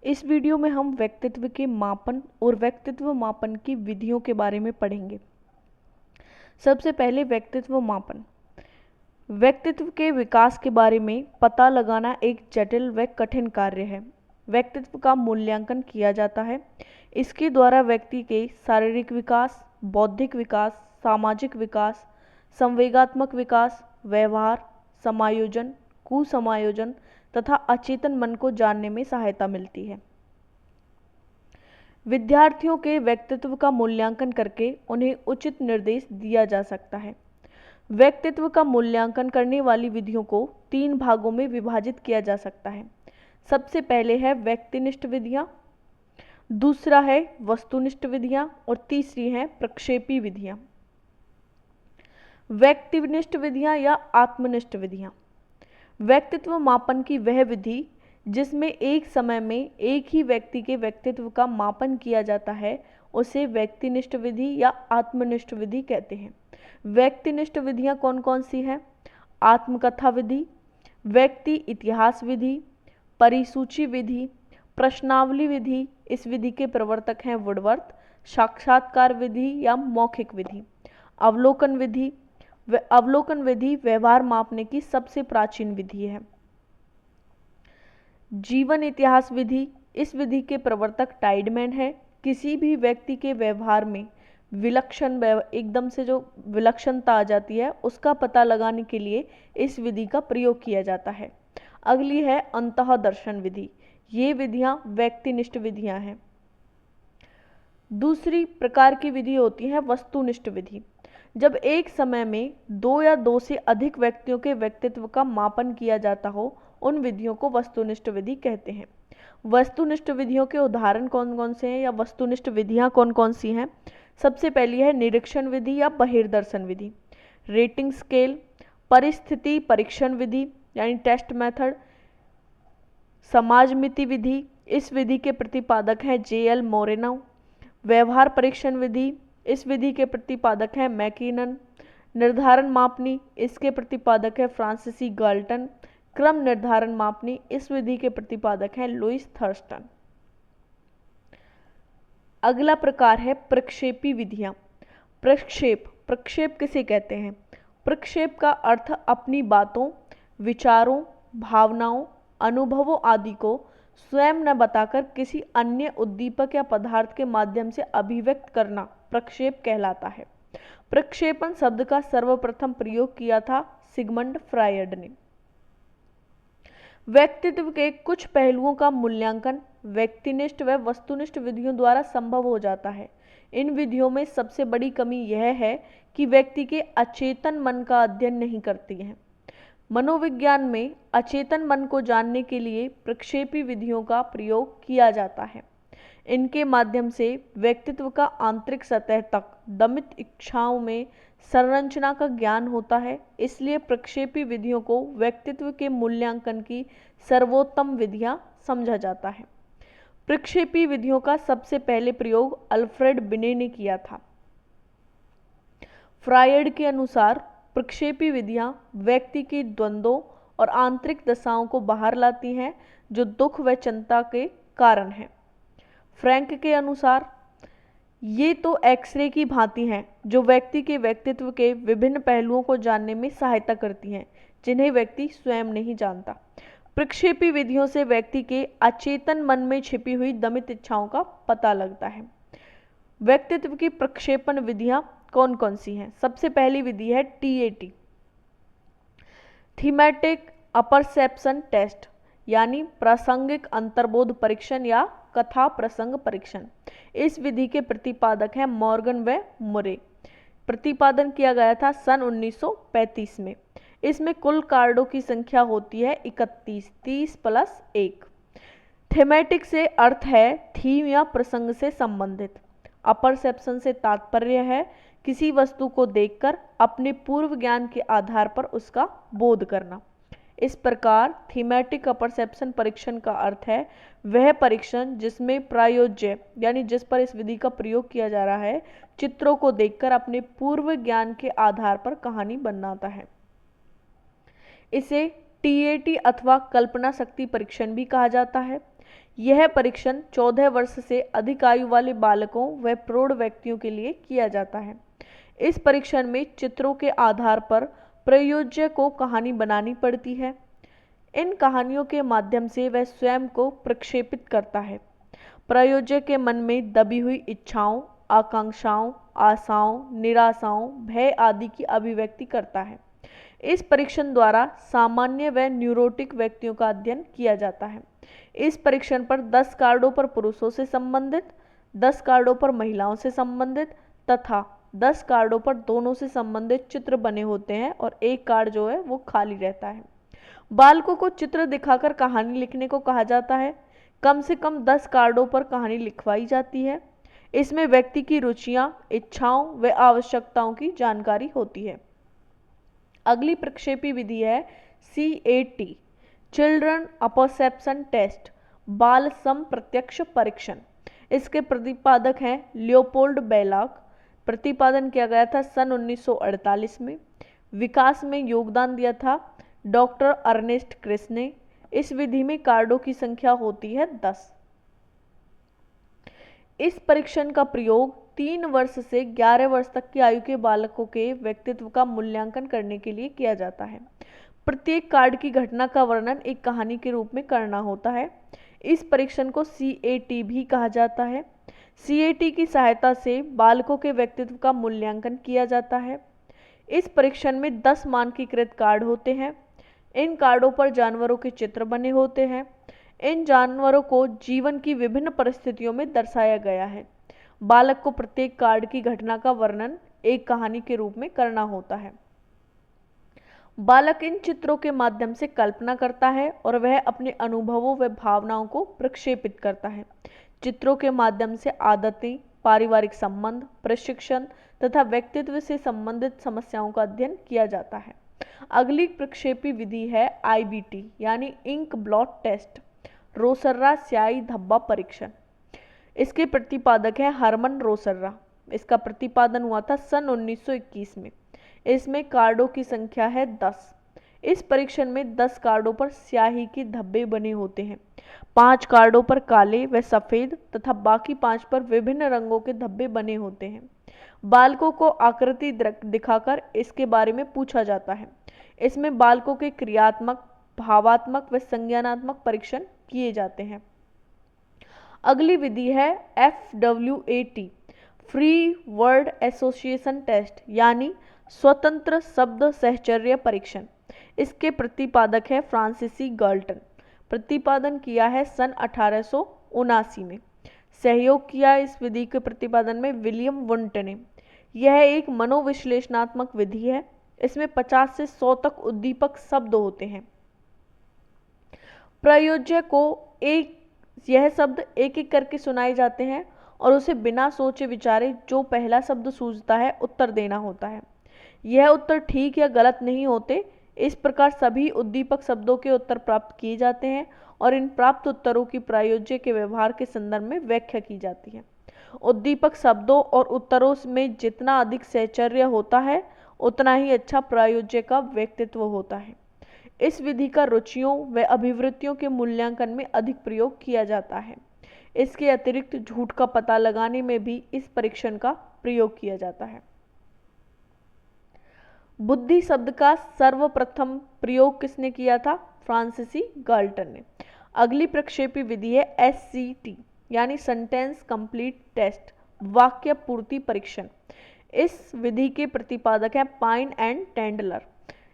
इस वीडियो में हम व्यक्तित्व के मापन और व्यक्तित्व मापन की विधियों के बारे में पढ़ेंगे। सबसे पहले व्यक्तित्व मापन। व्यक्तित्व के विकास के बारे में पता लगाना एक जटिल व कठिन कार्य है। व्यक्तित्व का मूल्यांकन किया जाता है। इसके द्वारा व्यक्ति के शारीरिक विकास, बौद्धिक विकास, सामाजिक विकास, संवेगात्मक विकास, व्यवहार, समायोजन, कुसमायोजन तथा अचेतन मन को जानने में सहायता मिलती है। विद्यार्थियों के व्यक्तित्व का मूल्यांकन करके उन्हें उचित निर्देश दिया जा सकता है। व्यक्तित्व का मूल्यांकन करने वाली विधियों को 3 भागों में विभाजित किया जा सकता है। सबसे पहले है व्यक्तिनिष्ठ विधियां, दूसरा है वस्तुनिष्ठ विधियां और तीसरी है प्रक्षेपी विधियां। व्यक्तिनिष्ठ विधियां या आत्मनिष्ठ विधियां। व्यक्तित्व मापन की वह विधि जिसमें एक समय में एक ही व्यक्ति के व्यक्तित्व का मापन किया जाता है उसे व्यक्तिनिष्ठ विधि या आत्मनिष्ठ विधि कहते हैं। व्यक्तिनिष्ठ विधियां कौन कौन सी हैं? आत्मकथा विधि, व्यक्ति इतिहास विधि, परिसूची विधि, प्रश्नावली विधि। इस विधि के प्रवर्तक हैं वुडवर्थ। साक्षात्कार विधि या मौखिक विधि। अवलोकन विधि। अवलोकन विधि व्यवहार मापने की सबसे प्राचीन विधि है। जीवन इतिहास विधि। इस विधि के प्रवर्तक टाइडमैन है। किसी भी व्यक्ति के व्यवहार में एकदम से जो विलक्षणता आ जाती है उसका पता लगाने के लिए इस विधि का प्रयोग किया जाता है। अगली है अंतःदर्शन विधि। ये विधियां व्यक्तिनिष्ठ विधियां हैं। दूसरी प्रकार की विधि होती है वस्तुनिष्ठ विधि। जब एक समय में 2 या 2 से अधिक व्यक्तियों के व्यक्तित्व का मापन किया जाता हो उन विधियों को वस्तुनिष्ठ विधि कहते हैं। वस्तुनिष्ठ विधियों के उदाहरण कौन कौन से हैं या वस्तुनिष्ठ विधियां कौन कौन सी हैं? सबसे पहली है निरीक्षण विधि या बहिर्दर्शन विधि, रेटिंग स्केल, परिस्थिति परीक्षण विधि यानी टेस्ट मेथड, समाजमिति विधि। इस विधि के प्रतिपादक हैं J.L. मोरेनो। व्यवहार परीक्षण विधि। इस विधि के प्रतिपादक हैं मैकिनन। निर्धारण मापनी। इसके प्रतिपादक है फ्रांसीसी गाल्टन। क्रम निर्धारण मापनी। इस विधि के प्रतिपादक हैं लुईस थर्स्टन। अगला प्रकार है प्रक्षेपी विधियां। प्रक्षेप किसे कहते हैं? प्रक्षेप का अर्थ अपनी बातों, विचारों, भावनाओं, अनुभवों आदि को स्वयं न बताकर किसी अन्य उद्दीपक या पदार्थ के माध्यम से अभिव्यक्त करना प्रक्षेप कहलाता है। प्रक्षेपण शब्द का सर्वप्रथम प्रयोग किया था सिगमंड फ्रायड ने। व्यक्तित्व के कुछ पहलुओं का मूल्यांकन व्यक्तिनिष्ठ व वस्तुनिष्ठ विधियों द्वारा संभव हो जाता है। इन विधियों में सबसे बड़ी कमी यह है कि व्यक्ति के अचेतन मन का अध्ययन नहीं करती हैं। मनोविज्ञान में अचेतन मन को जानने के लिए प्रक्षेपी विधियों का प्रयोग किया जाता है। इनके माध्यम से व्यक्तित्व का आंतरिक सतह तक दमित इच्छाओं में संरचना का ज्ञान होता है। इसलिए प्रक्षेपी विधियों को व्यक्तित्व के मूल्यांकन की सर्वोत्तम विधियां समझा जाता है। प्रक्षेपी विधियों का सबसे पहले प्रयोग अल्फ्रेड बिने ने किया था। फ्रायड के अनुसार प्रक्षेपी विधियां व्यक्ति की द्वंद्वों और आंतरिक दशाओं को बाहर लाती हैं जो दुख व चिंता के कारण हैं। फ्रैंक के अनुसार ये तो एक्सरे की भांति हैं जो व्यक्ति के व्यक्तित्व के विभिन्न पहलुओं को जानने में सहायता करती हैं जिन्हें व्यक्ति स्वयं नहीं जानता। प्रक्षेपी विधियों से व्यक्ति के अचेतन मन में छिपी हुई दमित इच्छाओं का पता लगता है। व्यक्तित्व की प्रक्षेपण विधियां कौन कौन सी हैं? सबसे पहली विधि है TAT, थीमेटिक अपरसेप्शन टेस्ट यानी प्रासंगिक अंतर्बोध परीक्षण या कथा प्रसंग परीक्षण। इस विधि के प्रतिपादक हैं मॉर्गन व मुरे। प्रतिपादन किया गया था सन 1935 में। इसमें कुल कार्डों की संख्या होती है 31, 30 + 1। थीमेटिक से अर्थ है थीम या प्रसंग से संबंधित। अपरसेप्शन से तात्पर्य है किसी वस्तु को देखकर अपने पूर्व ज्ञान के आधार पर उसका बोध करना। इस प्रकार थीमेटिक अपरसेप्शन परीक्षण का अर्थ है वह परीक्षण जिसमें प्रायोज्य यानी जिस पर इस विधि का प्रयोग किया जा रहा है चित्रों को देखकर अपने पूर्व ज्ञान के आधार पर कहानी बनाता है। इसे TAT अथवा कल्पना शक्ति परीक्षण भी कहा जाता है। यह परीक्षण 14 वर्ष से अधिक आयु वाले बालकों व प्रौढ़ व्यक्तियों के लिए किया जाता है। इस परीक्षण में चित्रों के आधार पर प्रयोज्य को कहानी बनानी पड़ती है। इन कहानियों के माध्यम से वह स्वयं को प्रक्षेपित करता है। प्रयोज्य के मन में दबी हुई इच्छाओं, आकांक्षाओं, आशाओं, निराशाओं, भय आदि की अभिव्यक्ति करता है। इस परीक्षण द्वारा सामान्य व न्यूरोटिक व्यक्तियों का अध्ययन किया जाता है। इस परीक्षण पर 10 कार्डों पर पुरुषों से संबंधित, 10 कार्डों पर महिलाओं से संबंधित तथा 10 कार्डों पर दोनों से संबंधित चित्र बने होते हैं और एक कार्ड जो है वो खाली रहता है। बालकों को चित्र दिखाकर कहानी लिखने को कहा जाता है। कम से कम 10 कार्डों पर कहानी लिखवाई जाती है। इसमें व्यक्ति की रुचियां, इच्छाओं व आवश्यकताओं की जानकारी होती है। अगली प्रक्षेपी विधि है CAT, चिल्ड्रन अपरसेप्शन टेस्ट, बाल संप्रत्यक्ष परीक्षण। इसके प्रतिपादक हैं लियोपोल्ड बेलाक। प्रतिपादन किया गया था सन 1948 में। विकास में योगदान दिया था डॉक्टर अर्नेस्ट क्रिस ने। इस विधि में कार्डों की संख्या होती है 10। इस परीक्षण का प्रयोग 3 वर्ष से 11 वर्ष तक की आयु के बालकों के व्यक्तित्व का मूल्यांकन करने के लिए किया जाता है। प्रत्येक कार्ड की घटना का वर्णन एक कहानी के रूप में करना होता है। इस परीक्षण को CAT भी कहा जाता है। CAT की सहायता से बालकों के व्यक्तित्व का मूल्यांकन किया जाता है। इस परीक्षण में 10 मानकीकृत कार्ड होते हैं। इन कार्डों पर जानवरों के चित्र बने होते हैं। इन जानवरों को जीवन की विभिन्न परिस्थितियों में दर्शाया गया है। बालक को प्रत्येक कार्ड की घटना का वर्णन एक कहानी के रूप में करना होता है। बालक इन चित्रों के माध्यम से कल्पना करता है और वह अपने अनुभवों व भावनाओं को प्रक्षेपित करता है। चित्रों के माध्यम से आदतें, पारिवारिक संबंध, प्रशिक्षण तथा व्यक्तित्व से संबंधित समस्याओं का अध्ययन किया जाता है। अगली प्रक्षेपी विधि है IBT यानी इंक ब्लॉट टेस्ट, रोसर्रा स्याही धब्बा परीक्षण। इसके प्रतिपादक है हरमन रोसर्रा। इसका प्रतिपादन हुआ था सन 1921 में। इसमें कार्डों की संख्या है 10। इस परीक्षण में 10 कार्डों पर स्याही के धब्बे बने होते हैं। 5 कार्डों पर काले व सफेद तथा बाकी 5 पर विभिन्न रंगों के धब्बे बने होते हैं। बालकों को आकृति दिखाकर इसके बारे में पूछा जाता है। इसमें बालकों के क्रियात्मक, भावात्मक व संज्ञानात्मक परीक्षण किए जाते हैं। अगली विधि है FWAT, free word association test यानी स्वतंत्र शब्द सहचर्य परीक्षण। इसके प्रतिपादक है फ्रांसीसी गाल्टन। प्रतिपादन किया है सन 1879 में। सहयोग किया इस विधि के प्रतिपादन में विलियम वुंट ने। यह एक मनोविश्लेषणात्मक विधि है। इसमें 50 से 100 तक उद्दीपक शब्द होते हैं। प्रयोज्य को यह शब्द एक एक करके सुनाए जाते हैं और उसे बिना सोचे विचारे जो पहला शब्द सूझता है उत्तर देना होता है। यह उत्तर ठीक या गलत नहीं होते। इस प्रकार सभी उद्दीपक शब्दों के उत्तर प्राप्त किए जाते हैं और इन प्राप्त उत्तरों की प्रयोज्य के व्यवहार के संदर्भ में व्याख्या की जाती है। उद्दीपक शब्दों और उत्तरों में जितना अधिक सहचर्य होता है उतना ही अच्छा प्रयोज्य का व्यक्तित्व होता है। इस विधि का रुचियों व अभिवृत्तियों के मूल्यांकन में अधिक प्रयोग किया जाता है। इसके अतिरिक्त झूठ का पता लगाने में भी इस परीक्षण का प्रयोग किया जाता है। बुद्धि शब्द का सर्वप्रथम प्रयोग किसने किया था? फ्रांसीसी गाल्टन ने। अगली प्रक्षेपी विधि है SCT यानी सेंटेंस कंप्लीट टेस्ट, वाक्य पूर्ति परीक्षण। इस विधि के प्रतिपादक है पाइन एंड टेंडलर।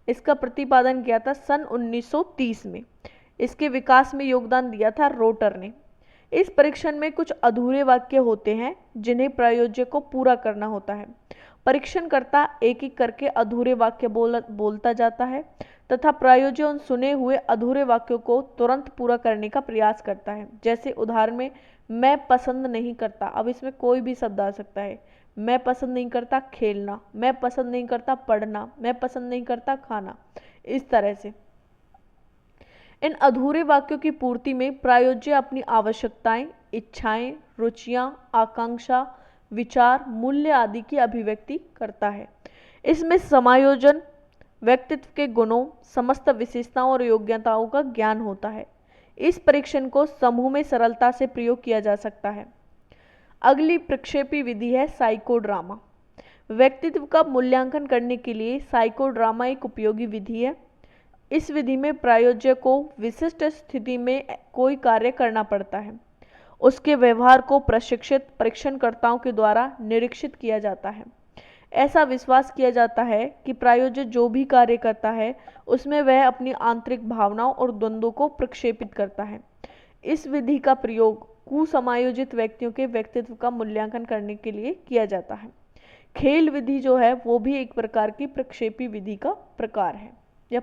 इसका प्रतिपादन किया था सन 1930 में। इसके विकास में योगदान दिया था रोटर ने। इस परीक्षण में कुछ अधूरे वाक्य होते हैं जिन्हें प्रयोज्य को पूरा करना होता है। परीक्षणकर्ता एक एक करके अधूरे वाक्य बोलता जाता है तथा प्रयोज्य उन सुने हुए अधूरे वाक्यों को तुरंत पूरा करने का प्रयास करता है। जैसे उदाहरण में मैं पसंद नहीं करता, अब इसमें कोई भी शब्द आ सकता है। मैं पसंद नहीं करता खेलना, मैं पसंद नहीं करता पढ़ना, मैं पसंद नहीं करता खाना। इस तरह से इन अधूरे वाक्यों की पूर्ति में प्रयोज्य अपनी आवश्यकताएं, इच्छाएं, रुचियां, आकांक्षा, विचार, मूल्य आदि की अभिव्यक्ति करता है। इसमें समायोजन, व्यक्तित्व के गुणों, समस्त विशेषताओं और योग्यताओं का ज्ञान होता है। इस परीक्षण को समूह में सरलता से प्रयोग किया जा सकता है। अगली प्रक्षेपी विधि है साइकोड्रामा। व्यक्तित्व का मूल्यांकन करने के लिए साइकोड्रामा एक उपयोगी विधि है। इस विधि में प्रायोजक को विशिष्ट स्थिति में कोई कार्य करना पड़ता है। उसके व्यवहार को प्रशिक्षित परीक्षणकर्ताओं के द्वारा निरीक्षित किया जाता है। ऐसा विश्वास किया जाता है कि प्रायोजक जो भी कार्य करता है उसमें वह अपनी आंतरिक भावनाओं और द्वंद्वों को प्रक्षेपित करता है। इस विधि का प्रयोग कुसमायोजित व्यक्तियों के व्यक्तित्व का मूल्यांकन करने के लिए किया जाता है। खेल विधि जो है वो भी एक प्रकार की प्रक्षेपी विधि का प्रकार है या